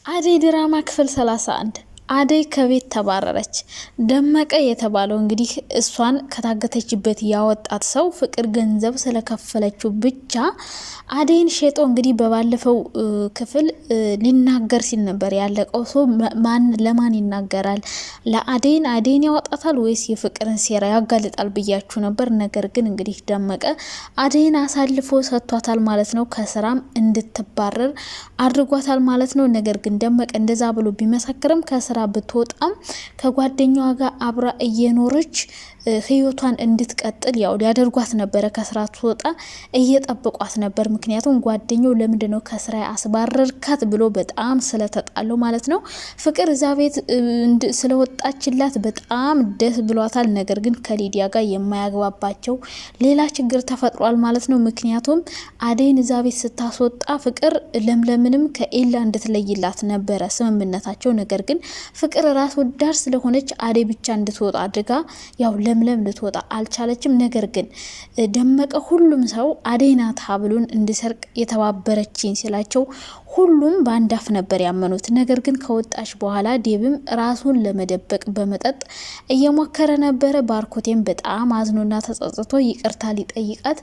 አደይ ድራማ ክፍል 31 አደይ ከቤት ተባረረች። ደመቀ የተባለው እንግዲህ እሷን ከታገተችበት ያወጣት ሰው ፍቅር ገንዘብ ስለከፈለችው ብቻ አደይን ሸጦ እንግዲህ በባለፈው ክፍል ሊናገር ሲል ነበር ያለቀው። ሰው ለማን ይናገራል? አደይን ያወጣታል ወይስ የፍቅርን ሴራ ያጋልጣል ብያችሁ ነበር። ነገር ግን እንግዲህ ደመቀ አደይን አሳልፎ ሰጥቷታል ማለት ነው። ከስራም እንድትባረር አድርጓታል ማለት ነው። ነገር ግን ደመቀ እንደዛ ብሎ ቢመሰክርም ከስራ ብትወጣም ከጓደኛዋ ጋር አብራ እየኖረች ህይወቷን እንድትቀጥል ያው ሊያደርጓት ነበረ። ከስራ ትወጣ እየጠበቋት ነበር። ምክንያቱም ጓደኛው ለምንድነው ከስራ አስባረርካት ብሎ በጣም ስለተጣለው ማለት ነው። ፍቅር እዛ ቤት ስለወጣችላት በጣም ደስ ብሏታል። ነገር ግን ከሊዲያ ጋር የማያግባባቸው ሌላ ችግር ተፈጥሯል ማለት ነው። ምክንያቱም አደይን እዛ ቤት ስታስወጣ ፍቅር ለምለምንም ከኤላ እንድትለይላት ነበረ ስምምነታቸው። ነገር ግን ፍቅር ራስ ወዳድ ስለሆነች አደይ ብቻ እንድትወጣ አድርጋ ያው ለምለም ልትወጣ አልቻለችም። ነገር ግን ደመቀ ሁሉም ሰው አደይ ናት ሀብሉን እንዲሰርቅ የተባበረችኝ ሲላቸው ሁሉም በአንድ አፍ ነበር ያመኑት። ነገር ግን ከወጣች በኋላ ዴብም ራሱን ለመደበቅ በመጠጥ እየሞከረ ነበረ። ባርኮቴም በጣም አዝኖና ተጸጽቶ ይቅርታ ሊጠይቃት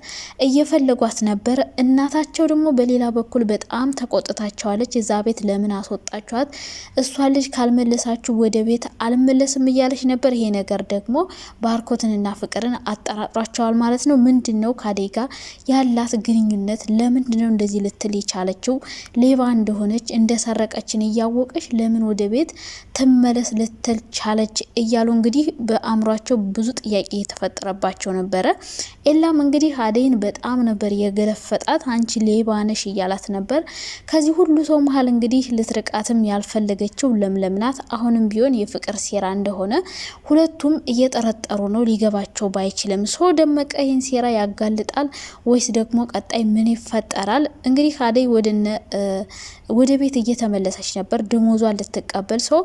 እየፈለጓት ነበር። እናታቸው ደግሞ በሌላ በኩል በጣም ተቆጥታቸዋለች። እዛ ቤት ለምን አስወጣችኋት? እሷ ልጅ ካልመለሳችሁ ወደ ቤት አልመለስም እያለች ነበር። ይሄ ነገር ደግሞ ባርኮትንና ፍቅርን አጠራጥሯቸዋል ማለት ነው። ምንድነው ከአደይ ጋር ያላት ግንኙነት? ለምንድነው እንደዚህ ልትል የቻለችው? ሌባ እንደሆነች እንደሰረቀችን እያወቀች ለምን ወደ ቤት ትመለስ ልትል ቻለች? እያሉ እንግዲህ በአእምሯቸው ብዙ ጥያቄ የተፈጠረባቸው ነበረ። ኤላም እንግዲህ አደይን በጣም ነበር የገለፈጣት። አንቺ ሌባ ነሽ እያላት ነበር። ከዚህ ሁሉ ሰው መሀል እንግዲህ ልትርቃትም ያልፈለገችው ለምለም ናት። አሁንም ቢሆን የፍቅር ሴራ እንደሆነ ሁለቱም እየጠረጠሩ ነው። ሊገባቸው ባይችልም ሰው ደመቀ ይህን ሴራ ያጋልጣል ወይስ ደግሞ ቀጣይ ምን ይፈጠራል? እንግዲህ አደይ ወደ ቤት እየተመለሰች ነበር ደሞዟን ልትቀበል። ሰው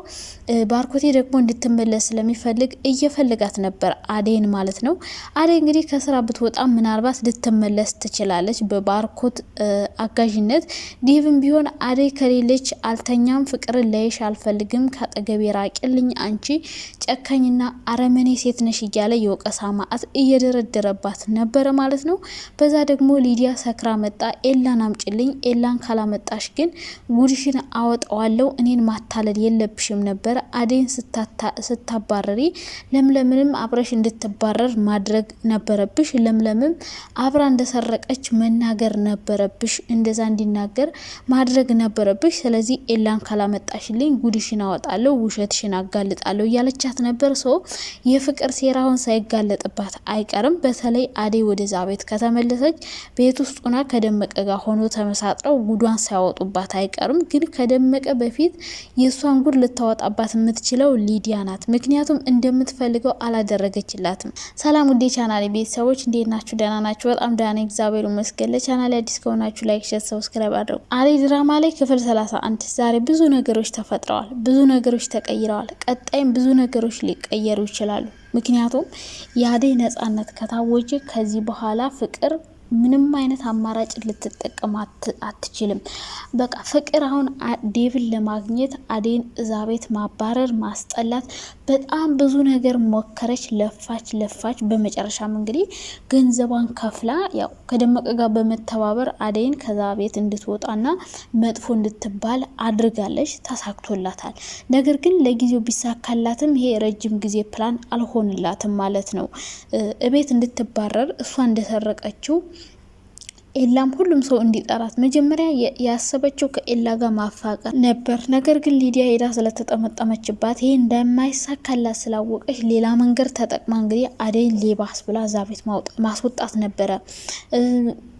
ባርኮቴ ደግሞ እንድትመለስ ስለሚፈልግ እየፈልጋት ነበር አደይን ማለት ነው። አደይ እንግዲህ ከስራ ብትወጣ ምናልባት ልትመለስ ትችላለች በባርኮት አጋዥነት። ዲቭም ቢሆን አደይ ከሌለች አልተኛም፣ ፍቅርን ላይሽ አልፈልግም፣ ከአጠገቤ ራቂልኝ፣ አንቺ ጨካኝና አረመኔ ሴት ነሽ እያለ የወቀሳ ማዕት እየደረደረባት ነበረ ማለት ነው። በዛ ደግሞ ሊዲያ ሰክራ መጣ። ኤላን አምጭልኝ፣ ኤላን ካላመጣሽ ግን ጉድሽን አወጣዋለሁ፣ እኔን ማታለል የለብሽም ነበር። አደይን ስታባረሪ ለምለምንም አብረሽ እንድትባረር ማድረግ ነበረብሽ። ለምለምም አብራ እንደሰረቀች መናገር ነበረብሽ፣ እንደዛ እንዲናገር ማድረግ ነበረብሽ። ስለዚህ ኤላን ካላመጣሽልኝ ጉድሽን አወጣለሁ፣ ውሸትሽን አጋልጣለሁ እያለቻት ነበር። ሰው የፍቅር ሴራውን ሳይጋለጥባት አይቀርም። በተለይ አደይ ወደዛ ቤት ከተመለሰች ቤት ውስጥ ሆና ከደመቀ ጋር ሆኖ ተመሳጥረው ጉዷን ሳያወጡባት አይቀርም። ግን ከደመቀ በፊት የእሷን ጉድ ልታወጣባት የምትችለው ሊዲያ ናት። ምክንያቱም እንደምትፈልገው አላደረገችላትም። ሰላም ውዴ ቻናሌ ቤተሰቦች እንዴት ናችሁ? ደህና ናችሁ? በጣም ደህና ነኝ እግዚአብሔር ይመስገን። ለቻናሌ አዲስ ከሆናችሁ ላይክ፣ ሼር፣ ሰብስክራይብ አድርጉ። አደይ ድራማ ላይ ክፍል 31 ዛሬ ብዙ ነገሮች ተፈጥረዋል፣ ብዙ ነገሮች ተቀይረዋል። ቀጣይም ብዙ ነገሮች ሊቀየሩ ይችላሉ። ምክንያቱም የአደይ ነጻነት ከታወጀ ከዚህ በኋላ ፍቅር ምንም አይነት አማራጭ ልትጠቀም አትችልም። በቃ ፍቅር አሁን ዴቭን ለማግኘት አደይን እዛ ቤት ማባረር፣ ማስጠላት በጣም ብዙ ነገር ሞከረች፣ ለፋች። በመጨረሻም እንግዲህ ገንዘቧን ከፍላ ያው ከደመቀ ጋር በመተባበር አደይን ከዛ ቤት እንድትወጣና መጥፎ እንድትባል አድርጋለች። ተሳክቶላታል። ነገር ግን ለጊዜው ቢሳካላትም ይሄ ረጅም ጊዜ ፕላን አልሆንላትም ማለት ነው። እቤት እንድትባረር እሷ እንደሰረቀችው ኤላም ሁሉም ሰው እንዲጠራት መጀመሪያ ያሰበችው ከኤላ ጋር ማፋቀር ነበር። ነገር ግን ሊዲያ ሄዳ ስለተጠመጠመችባት ይሄ እንደማይሳካላት ስላወቀች ሌላ መንገድ ተጠቅማ እንግዲህ አደይን ሌባስ ብላ እዛ ቤት ማስወጣት ነበረ።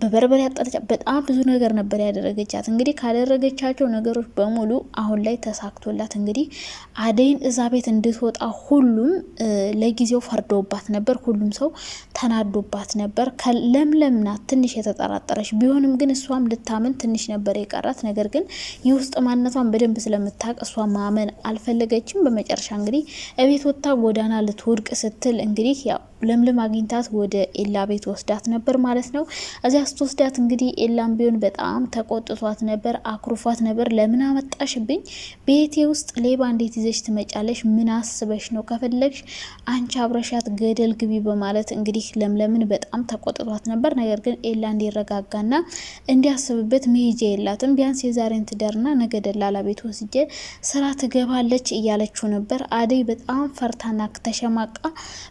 በበርበሬ ያጠለቻ በጣም ብዙ ነገር ነበር ያደረገቻት። እንግዲህ ካደረገቻቸው ነገሮች በሙሉ አሁን ላይ ተሳክቶላት እንግዲህ አደይን እዛ ቤት እንድትወጣ ሁሉም ለጊዜው ፈርዶባት ነበር። ሁሉም ሰው ተናዶባት ነበር። ለምለም ናት ትንሽ የተጠራጠረች ቢሆንም ግን እሷም ልታመን ትንሽ ነበር የቀራት። ነገር ግን የውስጥ ማንነቷን በደንብ ስለምታውቅ እሷ ማመን አልፈለገችም። በመጨረሻ እንግዲህ እቤት ወጥታ ጎዳና ልትወድቅ ስትል እንግዲህ ያው ለምለም አግኝታት ወደ ኤላ ቤት ወስዳት ነበር ማለት ነው። እዚያ ስትወስዳት እንግዲህ ኤላም ቢሆን በጣም ተቆጥቷት ነበር፣ አኩርፏት ነበር። ለምን አመጣሽብኝ? ቤቴ ውስጥ ሌባ እንዴት ይዘሽ ትመጫለሽ? ምን አስበሽ ነው? ከፈለግሽ አንቺ አብረሻት ገደል ግቢ በማለት እንግዲህ ለምለምን በጣም ተቆጥቷት ነበር። ነገር ግን ኤላ እንዲረጋጋና እንዲያስብበት መሄጃ የላትም፣ ቢያንስ የዛሬን ትደርና ነገ ደላላ ቤት ወስጄ ስራ ትገባለች እያለችው ነበር። አደይ በጣም ፈርታና ተሸማቃ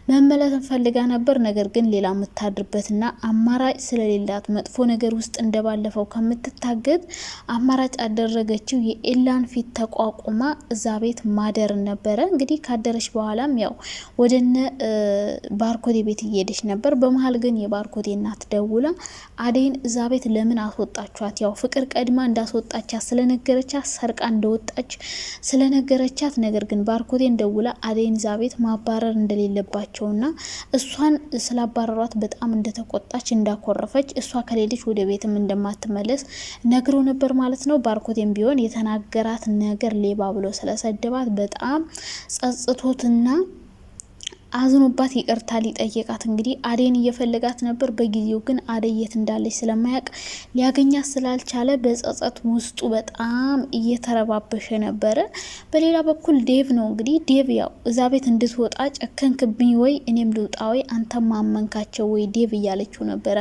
መመለስ ፈልጋ ነበር። ነገር ግን ሌላ የምታድርበትና አማራጭ ስለሌላት መጥፎ ነገር ውስጥ እንደባለፈው ከምትታገድ አማራጭ አደረገችው። የኤላን ፊት ተቋቁማ እዛ ቤት ማደር ነበረ። እንግዲህ ካደረች በኋላም ያው ወደነ ባርኮቴ ቤት እየሄደች ነበር። በመሀል ግን የባርኮቴ እናት ደውላ አደይን እዛ ቤት ለምን አስወጣችኋት? ያው ፍቅር ቀድማ እንዳስወጣቻት ስለነገረቻት ሰርቃ እንደወጣች ስለነገረቻት፣ ነገር ግን ባርኮቴን ደውላ አደይን እዛ ቤት ማባረር እንደሌለባቸውና እሷን ስላባረሯት በጣም እንደተቆጣች እንዳኮረፈች፣ እሷ ከሌለች ወደ ቤትም እንደማትመለስ ነግሮ ነበር ማለት ነው። ባርኮቴም ቢሆን የተናገራት ነገር ሌባ ብሎ ስለሰደባት በጣም ጸጽቶትና አዝኖባት ይቅርታ ሊጠይቃት እንግዲህ አደይን እየፈለጋት ነበር። በጊዜው ግን አደይ የት እንዳለች ስለማያውቅ ሊያገኛት ስላልቻለ በጸጸት ውስጡ በጣም እየተረባበሸ ነበረ። በሌላ በኩል ዴቭ ነው እንግዲህ ዴቭ ያው እዛ ቤት እንድትወጣ ጨከንክብኝ ወይ እኔም ልውጣ ወይ አንተ ማመንካቸው ወይ ዴቭ እያለችው ነበረ።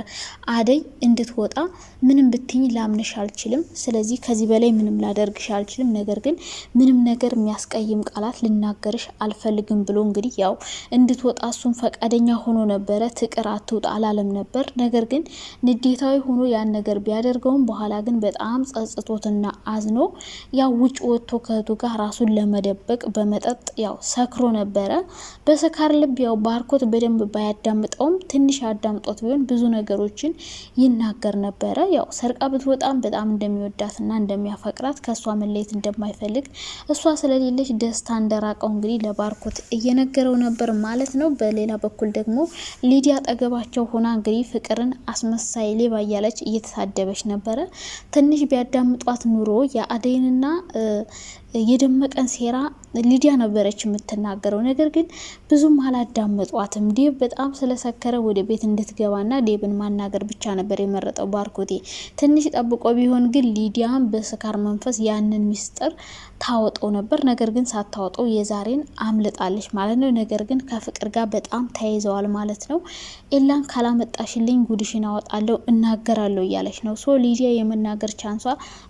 አደይ እንድትወጣ ምንም ብትኝ ላምንሽ አልችልም፣ ስለዚህ ከዚህ በላይ ምንም ላደርግሽ አልችልም፣ ነገር ግን ምንም ነገር የሚያስቀይም ቃላት ልናገርሽ አልፈልግም ብሎ እንግዲህ ያው እንድትወጣ እሱም ፈቃደኛ ሆኖ ነበረ። ትቅር አትውጣ አላለም ነበር። ነገር ግን ንዴታዊ ሆኖ ያን ነገር ቢያደርገውም በኋላ ግን በጣም ጸጽቶትና አዝኖ ያው ውጭ ወጥቶ ከእህቱ ጋር ራሱን ለመደበቅ በመጠጥ ያው ሰክሮ ነበረ። በስካር ልብ ያው ባርኮት በደንብ ባያዳምጠውም ትንሽ አዳምጦት ቢሆን ብዙ ነገሮችን ይናገር ነበረ። ያው ሰርቃ ብትወጣም በጣም እንደሚወዳትና እንደሚያፈቅራት ከእሷ መለየት እንደማይፈልግ እሷ ስለሌለች ደስታ እንደራቀው እንግዲህ ለባርኮት እየነገረው ነበር ማለት ነው። በሌላ በኩል ደግሞ ሊዲያ አጠገባቸው ሆና እንግዲህ ፍቅርን አስመሳይ ሌባ እያለች እየተሳደበች ነበረ። ትንሽ ቢያዳምጧት ኑሮ የአደይንና የደመቀን ሴራ ሊዲያ ነበረች የምትናገረው። ነገር ግን ብዙም አላዳመጧትም። ዴብ በጣም ስለሰከረ ወደ ቤት እንድትገባና ዴብን ማናገር ብቻ ነበር የመረጠው ባርኮቴ። ትንሽ ጠብቆ ቢሆን ግን ሊዲያን በስካር መንፈስ ያንን ሚስጥር ታወጣው ነበር። ነገር ግን ሳታወጣው የዛሬን አምልጣለች ማለት ነው። ነገር ግን ከፍቅር ጋር በጣም ተያይዘዋል ማለት ነው። ኤላን ካላመጣሽልኝ ጉድሽን አወጣለሁ እናገራለሁ እያለች ነው። ሶ ሊዲያ የመናገር ቻንሷ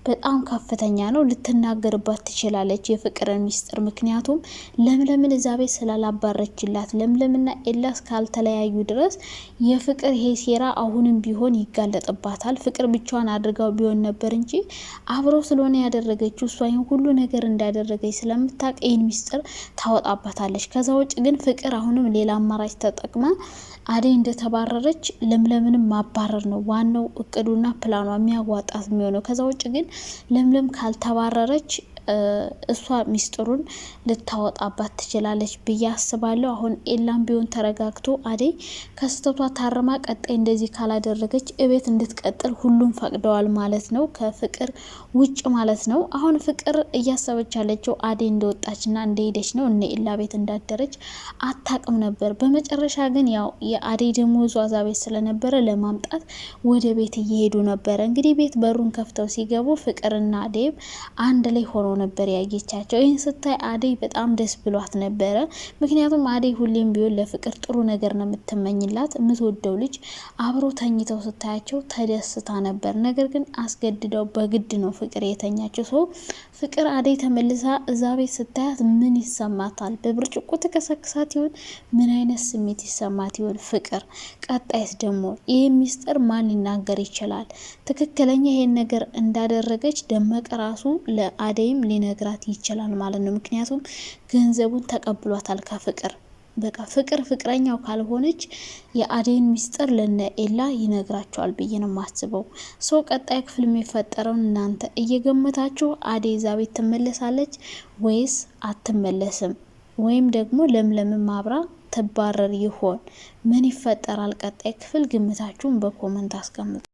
በጣም ከፍተኛ ነው። ልትናገርባት ትችላለች የፍቅርን ሚስጥር። ምክንያቱም ለምለምን እዛ ቤት ስላላባረችላት፣ ለምለምና ኤላ እስካልተለያዩ ድረስ የፍቅር ይሄ ሴራ አሁንም ቢሆን ይጋለጥባታል። ፍቅር ብቻዋን አድርጋው ቢሆን ነበር እንጂ አብረው ስለሆነ ያደረገችው እሷ ይህን ሁሉ ነገር እንዳደረገች ስለምታውቅ ይህን ሚስጥር ታወጣባታለች። ከዛ ውጭ ግን ፍቅር አሁንም ሌላ አማራጭ ተጠቅማ አደይ እንደተባረረች ለምለምንም ማባረር ነው ዋናው እቅዱና ፕላኗ የሚያዋጣት የሚሆነው። ከዛ ውጭ ግን ለምለም ካልተባረረች እሷ ሚስጥሩን ልታወጣባት ትችላለች ብዬ አስባለሁ። አሁን ኤላም ቢሆን ተረጋግቶ አደይ ከስተቷ ታርማ ቀጣይ እንደዚህ ካላደረገች እቤት እንድትቀጥል ሁሉም ፈቅደዋል ማለት ነው፣ ከፍቅር ውጭ ማለት ነው። አሁን ፍቅር እያሰበች ያለችው አደይ እንደወጣችና እንደሄደች ነው። እነ ኤላ ቤት እንዳደረች አታቅም ነበር። በመጨረሻ ግን ያው የአደይ ደግሞ ዟዛ ቤት ስለነበረ ለማምጣት ወደ ቤት እየሄዱ ነበረ። እንግዲህ ቤት በሩን ከፍተው ሲገቡ ፍቅርና ዴብ አንድ ላይ ሆኖ ነበር ያየቻቸው። ይህን ስታይ አደይ በጣም ደስ ብሏት ነበረ። ምክንያቱም አደይ ሁሌም ቢሆን ለፍቅር ጥሩ ነገር ነው የምትመኝላት። የምትወደው ልጅ አብሮ ተኝተው ስታያቸው ተደስታ ነበር። ነገር ግን አስገድደው በግድ ነው ፍቅር የተኛቸው። ሰው ፍቅር አደይ ተመልሳ እዛ ቤት ስታያት ምን ይሰማታል? በብርጭቆ ተከሰክሳት ይሆን? ምን አይነት ስሜት ይሰማት ይሆን ፍቅር? ቀጣይስ ደግሞ ይህ ሚስጥር ማን ሊናገር ይችላል? ትክክለኛ ይሄን ነገር እንዳደረገች ደመቀ ራሱ ለአደይም ሊነግራት ይችላል ማለት ነው። ምክንያቱም ገንዘቡን ተቀብሏታል ከፍቅር። በቃ ፍቅር ፍቅረኛው ካልሆነች የአደይን ሚስጥር ለነ ኤላ ይነግራቸዋል ብዬ ነው የማስበው። ሰው ቀጣይ ክፍል የሚፈጠረውን እናንተ እየገመታችሁ አደይ እዛ ቤት ትመለሳለች ወይስ አትመለስም? ወይም ደግሞ ለምለምን ማብራ ትባረር ይሆን? ምን ይፈጠራል? ቀጣይ ክፍል ግምታችሁን በኮመንት አስቀምጡ።